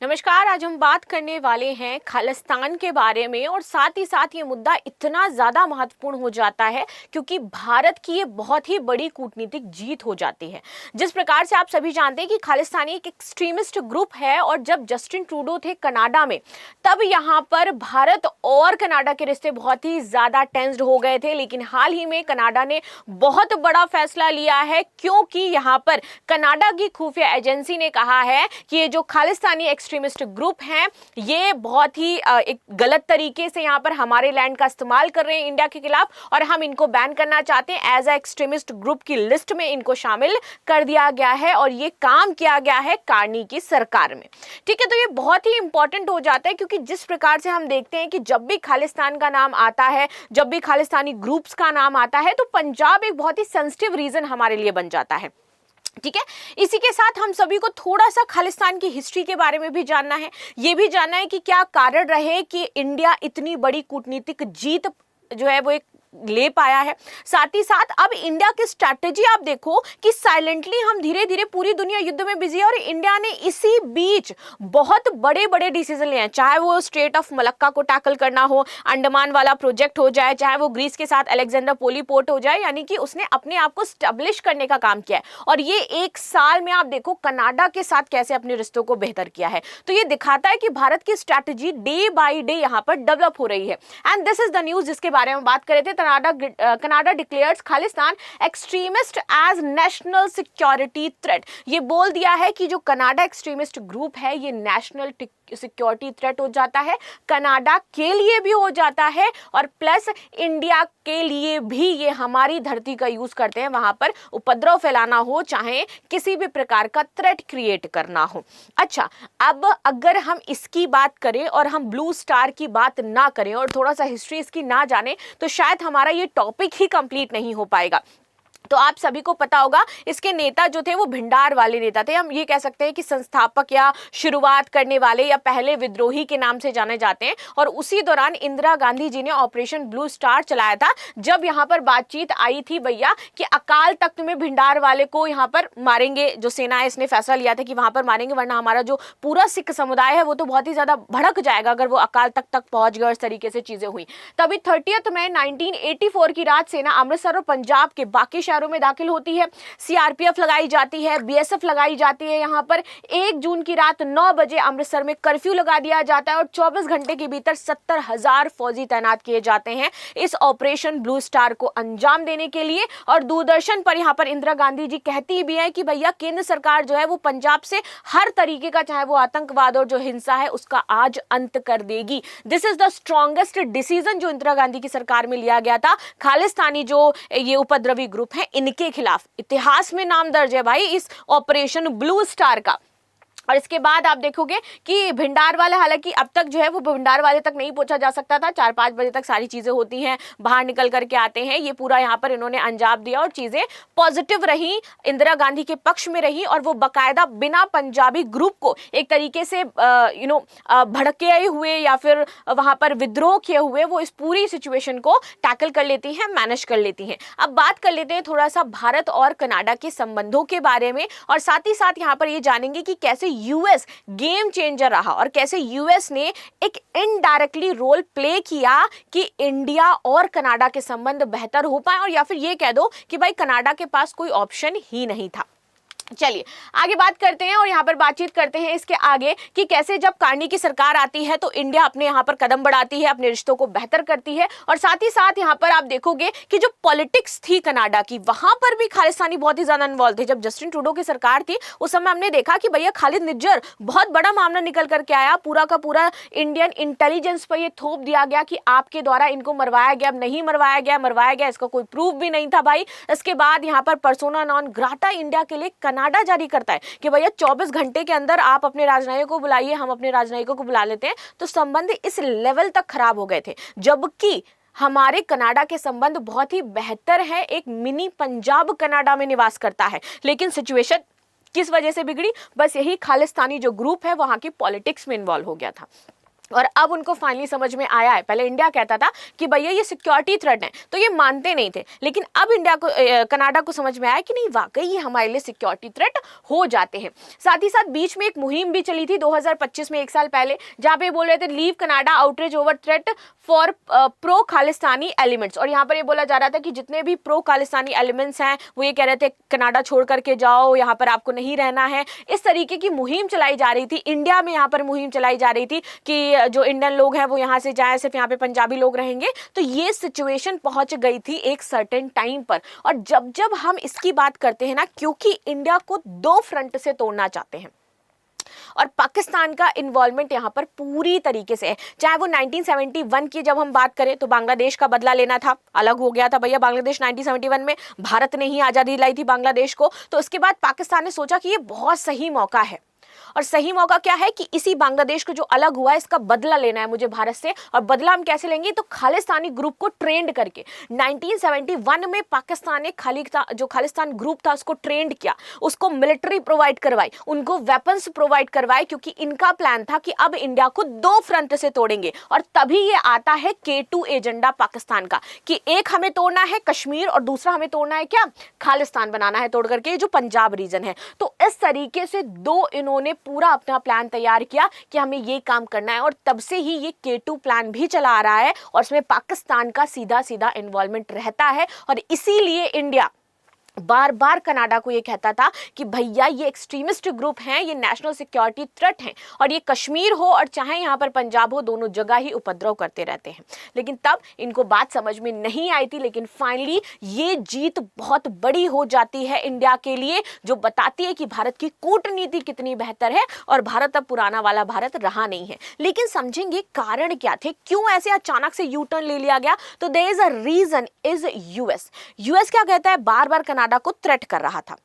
नमस्कार। आज हम बात करने वाले हैं खालिस्तान के बारे में और साथ ही साथ ये मुद्दा इतना ज़्यादा महत्वपूर्ण हो जाता है क्योंकि भारत की ये बहुत ही बड़ी कूटनीतिक जीत हो जाती है। जिस प्रकार से आप सभी जानते हैं कि खालिस्तानी एक एक्सट्रीमिस्ट ग्रुप है और जब जस्टिन ट्रूडो थे कनाडा में तब यहाँ पर भारत और कनाडा के रिश्ते बहुत ही ज़्यादा टेंस्ड हो गए थे। लेकिन हाल ही में कनाडा ने बहुत बड़ा फैसला लिया है क्योंकि यहाँ पर कनाडा की खुफिया एजेंसी ने कहा है कि ये जो खालिस्तानी एक्सट्रीमिस्ट ग्रुप हैं ये बहुत ही एक गलत तरीके से यहाँ पर हमारे लैंड का इस्तेमाल कर रहे हैं इंडिया के खिलाफ और हम इनको बैन करना चाहते हैं। एज अ एक्सट्रीमिस्ट ग्रुप की लिस्ट में इनको शामिल कर दिया गया है और ये काम किया गया है कार्नी की सरकार में। ठीक है, तो ये बहुत ही इंपॉर्टेंट हो जाता है क्योंकि जिस प्रकार से हम देखते हैं कि जब भी खालिस्तान का नाम आता है, जब भी खालिस्तानी ग्रुप्स का नाम आता है तो पंजाब एक बहुत ही सेंसिटिव रीजन हमारे लिए बन जाता है। ठीक है, इसी के साथ हम सभी को थोड़ा सा खालिस्तान की हिस्ट्री के बारे में भी जानना है। ये भी जानना है कि क्या कारण रहे कि इंडिया इतनी बड़ी कूटनीतिक जीत जो है वो एक ले पाया है। साथ ही साथ अब इंडिया की स्ट्रैटेजी आप देखो कि साइलेंटली हम धीरे धीरे पूरी दुनिया युद्ध में बिजी है और इंडिया ने इसी बीच बहुत बड़े बड़े डिसीजन लिए हैं। चाहे वो स्ट्रेट ऑफ मलक्का को टैकल करना हो, अंडमान वाला प्रोजेक्ट हो जाए, चाहे वो ग्रीस के साथ अलेक्जेंडर पोली पोर्ट हो जाए, यानी कि उसने अपने आप को स्टैब्लिश करने का काम किया है। और ये एक साल में आप देखो कनाडा के साथ कैसे अपने रिश्तों को बेहतर किया है। तो ये दिखाता है कि भारत की स्ट्रैटेजी डे बाई डे यहाँ पर डेवलप हो रही है। And this is the news जिसके बारे में बात कर रहे थे। Canada declares Khalistan extremist as national security threat. ये बोल दिया है कि जो कनाडा एक्सट्रीमिस्ट ग्रुप है ये नेशनल सिक्योरिटी थ्रेट हो जाता है, कनाडा के लिए भी हो जाता है और प्लस इंडिया के लिए भी। ये हमारी धरती का यूज करते हैं वहां पर उपद्रव फैलाना हो, चाहे किसी भी प्रकार का थ्रेट क्रिएट करना हो। अच्छा, अब अगर हम इसकी बात करें और हम ब्लू स्टार की बात ना करें और थोड़ा सा हिस्ट्री इसकी ना जाने तो शायद हमारा ये टॉपिक ही कंप्लीट नहीं हो पाएगा। तो आप सभी को पता होगा इसके नेता जो थे वो भिंडार वाले नेता थे। हम ये कह सकते हैं कि संस्थापक या शुरुआत करने वाले या पहले विद्रोही के नाम से जाने जाते हैं। और उसी दौरान इंदिरा गांधी जी ने ऑपरेशन ब्लू स्टार चलाया था जब यहाँ पर बातचीत आई थी भैया कि अकाल तख्त में भिंडार वाले को यहाँ पर मारेंगे। जो सेना है इसने फैसला लिया था कि वहां पर मारेंगे वरना हमारा जो पूरा सिख समुदाय है वो तो बहुत ही ज्यादा भड़क जाएगा अगर वो अकाल तख्त तक पहुंच गए। इस तरीके से चीजें हुई। तभी 30 मई 1984 की रात सेना अमृतसर और पंजाब के बाकी शहरों में दाखिल होती है। सीआरपीएफ लगाई जाती है, बीएसएफ लगाई जाती है। यहाँ पर 1 जून की रात 9 बजे अमृतसर में कर्फ्यू लगा दिया जाता है और 24 घंटे के भीतर 70,000 फौजी तैनात किए जाते हैं इस ऑपरेशन ब्लू स्टार को अंजाम देने के लिए। और दूरदर्शन पर यहाँ पर इंदिरा गांधी जी कहती भी है कि भैया केंद्र सरकार जो है वो पंजाब से हर तरीके का, चाहे वो आतंकवाद और जो हिंसा है, उसका आज अंत कर देगी। This is the strongest decision जो इंदिरा गांधी की सरकार में लिया गया था खालिस्तानी जो ये उपद्रवी ग्रुप है इनके खिलाफ। इतिहास में नाम दर्ज है भाई इस ऑपरेशन ब्लू स्टार का। और इसके बाद आप देखोगे कि भिंडार वाले, हालांकि अब तक जो है वो भिंडार वाले तक नहीं पहुंचा जा सकता था। 4-5 बजे तक सारी चीजें होती हैं, बाहर निकल करके आते हैं। ये पूरा यहाँ पर इन्होंने अंजाम दिया और चीजें पॉजिटिव रही, इंदिरा गांधी के पक्ष में रही और वो बकायदा बिना पंजाबी ग्रुप को एक तरीके से भड़के हुए या फिर वहां पर विद्रोह किए हुए वो इस पूरी सिचुएशन को टैकल कर लेती हैं, मैनेज कर लेती हैं। अब बात कर लेते हैं थोड़ा सा भारत और कनाडा के संबंधों के बारे में और साथ ही साथ यहाँ पर ये जानेंगे कि कैसे यूएस गेम चेंजर रहा और कैसे यूएस ने एक इनडायरेक्टली रोल प्ले किया कि इंडिया और कनाडा के संबंध बेहतर हो पाए, और या फिर ये कह दो कि भाई कनाडा के पास कोई ऑप्शन ही नहीं था। चलिए आगे बात करते हैं और यहाँ पर बातचीत करते हैं इसके आगे कि कैसे जब कार्नी की सरकार आती है तो इंडिया अपने यहाँ पर कदम बढ़ाती है, अपने रिश्तों को बेहतर करती है। और साथ ही साथ यहाँ पर आप देखोगे कि जो पॉलिटिक्स थी कनाडा की वहां पर भी खालिस्तानी बहुत ही ज्यादा इन्वॉल्व थे। जब जस्टिन ट्रूडो की सरकार थी उस समय हमने देखा कि भैया खालिद निज्जर बहुत बड़ा मामला निकल करके आया, पूरा का पूरा इंडियन इंटेलिजेंस पर यह थोप दिया गया कि आपके द्वारा इनको मरवाया गया। अब नहीं मरवाया गया, इसका कोई प्रूफ भी नहीं था भाई। इसके बाद यहाँ पर पर्सोना नॉन ग्राटा इंडिया के लिए कनाडा जारी करता है कि भैया 24 घंटे के अंदर आप अपने राजनयिक को बुलाइए, हम अपने राजनयिकों को बुला लेते हैं। तो संबंध इस लेवल तक खराब हो गए थे, जबकि हमारे कनाडा के संबंध बहुत ही बेहतर है। एक मिनी पंजाब कनाडा में निवास करता है, लेकिन सिचुएशन किस वजह से बिगड़ी? बस यही खालिस्तानी जो ग्रुप है वहां की पॉलिटिक्स में इन्वॉल्व हो गया था। और अब उनको फाइनली समझ में आया है। पहले इंडिया कहता था कि भैया ये सिक्योरिटी थ्रेट है, तो ये मानते नहीं थे, लेकिन अब इंडिया को कनाडा को समझ में आया कि नहीं, वाकई ये हमारे लिए सिक्योरिटी थ्रेट हो जाते हैं। साथ ही साथ बीच में एक मुहिम भी चली थी 2025 में, 1 साल पहले, जहां पे बोल रहे थे leave Canada outreach over threat for pro Khalistani elements. और यहाँ पर ये बोला जा रहा था कि जितने भी प्रो खालिस्तानी एलिमेंट्स हैं वो ये कह रहे थे कनाडा छोड़ करके जाओ, यहाँ पर आपको नहीं रहना है। इस तरीके की मुहिम चलाई जा रही थी इंडिया में, यहाँ पर मुहिम चलाई जा रही थी कि जो इंडियन लोग हैं वो यहाँ से जाए, सिर्फ यहाँ पे पंजाबी लोग रहेंगे। तो ये सिचुएशन पहुंच गई थी एक सर्टेन टाइम पर। और जब जब हम इसकी बात करते हैं ना, क्योंकि इंडिया को 2 फ्रंट से तोड़ना चाहते हैं और पाकिस्तान का इन्वॉल्वमेंट यहाँ पर पूरी तरीके से है। चाहे वो 1971 की जब हम बात करें तो बांग्लादेश का बदला लेना था, अलग हो गया था भैया बांग्लादेश 1971 में, भारत ने ही आज़ादी दिलाई थी बांग्लादेश को। तो उसके बाद पाकिस्तान ने सोचा कि ये बहुत सही मौका है, और सही मौका क्या है कि इसी बांग्लादेश को जो अलग हुआ है इसका बदला लेना है मुझे भारत से। और बदला हम कैसे लेंगे, तो खालिस्तानी ग्रुप को ट्रेंड करके। 1971 में पाकिस्तान ने जो खालिस्तान ग्रुप था उसको ट्रेंड किया, उसको मिलिट्री प्रोवाइड करवाई, उनको वेपन्स प्रोवाइड करवाए, क्योंकि इनका प्लान था कि अब इंडिया को 2 फ्रंट से तोड़ेंगे। और तभी ये आता है K2 एजेंडा पाकिस्तान का, कि एक हमें तोड़ना है कश्मीर और दूसरा हमें तोड़ना है क्या, खालिस्तान बनाना है तोड़ करके, जो पंजाब रीजन है। तो इस तरीके से इन्होंने पूरा अपना प्लान तैयार किया कि हमें ये काम करना है, और तब से ही ये K2 प्लान भी चला आ रहा है, और इसमें पाकिस्तान का सीधा सीधा इन्वॉल्वमेंट रहता है। और इसीलिए इंडिया बार बार कनाडा को ये कहता था कि भैया ये एक्सट्रीमिस्ट ग्रुप हैं, ये नेशनल सिक्योरिटी थ्रेट हैं, और ये कश्मीर हो और चाहे यहाँ पर पंजाब हो, दोनों जगह ही उपद्रव करते रहते हैं। लेकिन तब इनको बात समझ में नहीं आई थी, लेकिन फाइनली ये जीत बहुत बड़ी हो जाती है इंडिया के लिए, जो बताती है कि भारत की कूटनीति कितनी बेहतर है, और भारत अब पुराना वाला भारत रहा नहीं है। लेकिन समझेंगे कारण क्या थे, क्यों ऐसे अचानक से यू टर्न ले लिया गया। तो there is a reason is US क्या कहता है, बार बार कनाडा को थ्रेट कर रहा था।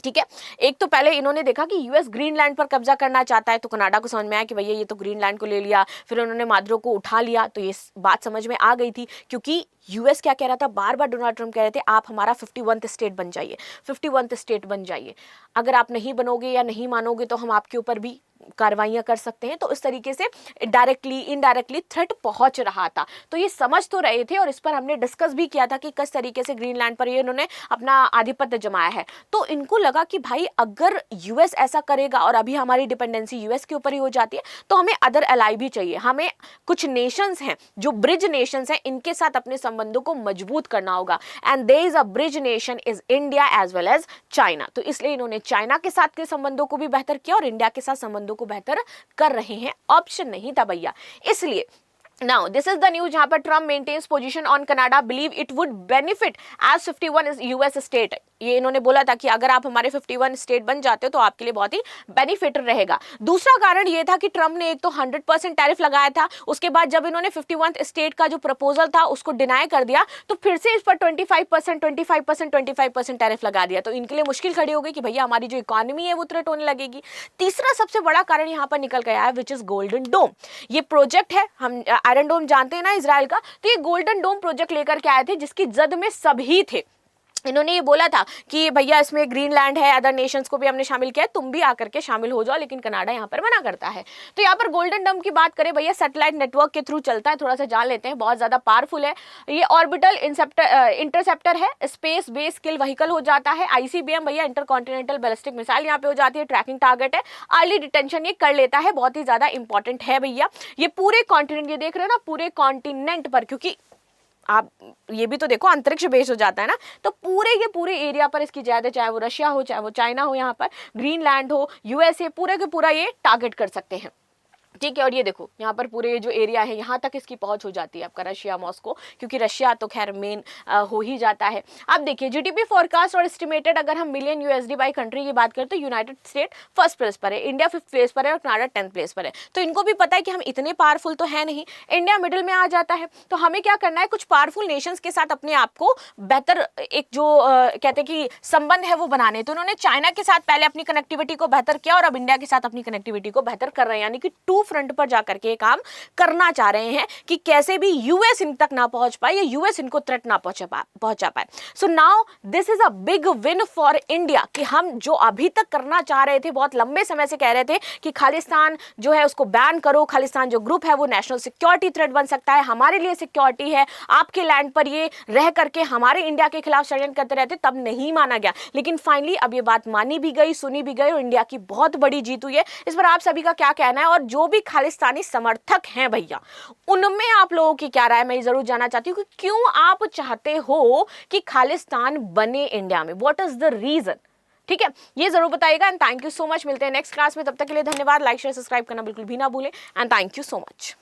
ठीक है, एक तो पहले इन्होंने देखा कि यूएस ग्रीनलैंड पर कब्जा करना चाहता है, तो कनाडा को समझ में आया कि भैया ये तो ग्रीनलैंड को ले लिया। फिर उन्होंने माद्रो को उठा लिया, तो ये बात समझ में आ गई थी, क्योंकि यूएस क्या कह रहा था, बार बार डोनाल्ड ट्रम्प कह रहे थे आप हमारा 51th स्टेट बन जाइए, 51th स्टेट बन जाइए, अगर आप नहीं बनोगे या नहीं मानोगे तो हम आपके ऊपर भी कार्रवाइयां कर सकते हैं। तो इस तरीके से डायरेक्टली इनडायरेक्टली थ्रेट पहुंच रहा था। तो ये समझ तो रहे थे, और इस पर हमने डिस्कस भी किया था कि किस तरीके से ग्रीनलैंड पर ये इन्होंने अपना आधिपत्य जमाया है। तो इनको लगा कि भाई अगर यूएस ऐसा करेगा और अभी हमारी डिपेंडेंसी यूएस के ऊपर ही हो जाती है, तो हमें अदर एलाई भी चाहिए, हमें कुछ नेशंस हैं जो ब्रिज नेशंस हैं, इनके साथ अपने संबंधों को मजबूत करना होगा। And there is a bridge nation is India as well as China. तो इसलिए इन्होंने चाइना के साथ के संबंधों को भी बेहतर किया और इंडिया के साथ संबंधों को बेहतर कर रहे हैं। ऑप्शन नहीं था भैया। इसलिए Now, this is the news जहां पर Trump maintains position on Canada, believe it would benefit as 51 is US state। ये इन्होंने बोला था कि अगर आप हमारे 51 स्टेट बन जाते हो तो आपके लिए बहुत ही बेनिफिट रहेगा। दूसरा कारण ये था कि ट्रम्प ने एक तो 100% टैरिफ लगाया था, उसके बाद जब इन्होंने 51 स्टेट का जो प्रपोजल था उसको डिनाई कर दिया, तो फिर से इस पर 25% टैरिफ लगा दिया। तो इनके लिए मुश्किल खड़ी हो गई कि भैया हमारी जो इकोनॉमी है वो थ्रेट होने लगेगी। तीसरा सबसे बड़ा कारण यहाँ पर निकल गया है, विच इज गोल्डन डोम। ये प्रोजेक्ट है, हम आयरन डोम जानते हैं ना इजराइल का, तो ये गोल्डन डोम प्रोजेक्ट लेकर के आए थे, जिसकी जद में सभी थे। इन्होंने ये बोला था कि भैया इसमें ग्रीनलैंड है, अदर नेशंस को भी हमने शामिल किया है, तुम भी आकर के शामिल हो जाओ, लेकिन कनाडा यहाँ पर मना करता है। तो यहाँ पर गोल्डन डोम की बात करें भैया, सैटेलाइट नेटवर्क के थ्रू चलता है, थोड़ा सा जान लेते हैं, बहुत ज़्यादा पावरफुल है। ये ऑर्बिटल इंटरसेप्टर है, स्पेस बेस किल व्हीकल हो जाता है। ICBM भैया इंटरकॉन्टिनेंटल बैलिस्टिक मिसाइल यहाँ पे हो जाती है, ट्रैकिंग टारगेट है, अर्ली डिटेंशन ये कर लेता है, बहुत ही ज़्यादा इंपॉर्टेंट है भैया। ये पूरे कॉन्टिनेंट, ये देख रहे हो ना, पूरे कॉन्टिनेंट पर, क्योंकि आप ये भी तो देखो अंतरिक्ष बेस हो जाता है ना, तो पूरे एरिया पर इसकी ज्यादा, चाहे वो रशिया हो चाहे वो चाइना हो, यहाँ पर ग्रीनलैंड हो, USA, पूरे के पूरा ये टारगेट कर सकते हैं। ठीक है, और ये देखो यहाँ पर पूरे जो एरिया है यहाँ तक इसकी पहुंच हो जाती है आपका रशिया, मॉस्को, क्योंकि रशिया तो खैर मेन हो ही जाता है। अब देखिए GDP फोरकास्ट और एस्टिमेटेड, अगर हम मिलियन USD बाई कंट्री की बात करें तो यूनाइटेड स्टेट फर्स्ट प्लेस पर है, इंडिया 5th प्लेस पर है और कनाडा 10th प्लेस पर है। तो इनको भी पता है कि हम इतने पावरफुल तो है नहीं, इंडिया मिडिल में आ जाता है। तो हमें क्या करना है, कुछ पावरफुल नेशंस के साथ अपने आप को बेहतर एक जो कहते हैं कि संबंध है वो बनाने। तो उन्होंने चाइना के साथ पहले अपनी कनेक्टिविटी को बेहतर किया और अब इंडिया के साथ अपनी कनेक्टिविटी को बेहतर कर रहे हैं, यानी कि 2 फ्रंट पर जाकर के काम करना चाह रहे हैं कि कैसे भी यूएस इन तक ना पहुंच पाए या यूएस इनको थ्रेट ना पहुंचा पाए। So now this is a big win for India कि हम जो अभी तक करना चाह रहे थे, बहुत लंबे समय से कह रहे थे कि खालिस्तान जो है उसको बैन करो, खालिस्तान जो ग्रुप है वो नेशनल सिक्योरिटी थ्रेट बन सकता है, हमारे लिए सिक्योरिटी है, आपके लैंड पर ये रह करके हमारे इंडिया के खिलाफ षड्यंत्र करते रहते, तब नहीं माना गया। लेकिन फाइनली अब ये बात मानी भी गई, सुनी भी गई और इंडिया की बहुत बड़ी जीत हुई है। इस पर आप सभी का क्या कहना है? और जो भी खालिस्तानी समर्थक हैं भैया, उनमें आप लोगों की क्या राय, मैं जरूर जानना चाहती हूँ कि क्यों आप चाहते हो कि खालिस्तान बने इंडिया में, व्हाट इज द रीजन? ठीक है, ये जरूर बताइएगा। And thank you so much, मिलते हैं नेक्स्ट क्लास में, तब तक के लिए धन्यवाद। लाइक शेयर सब्सक्राइब करना बिल्कुल भी ना भूलें and thank you so much.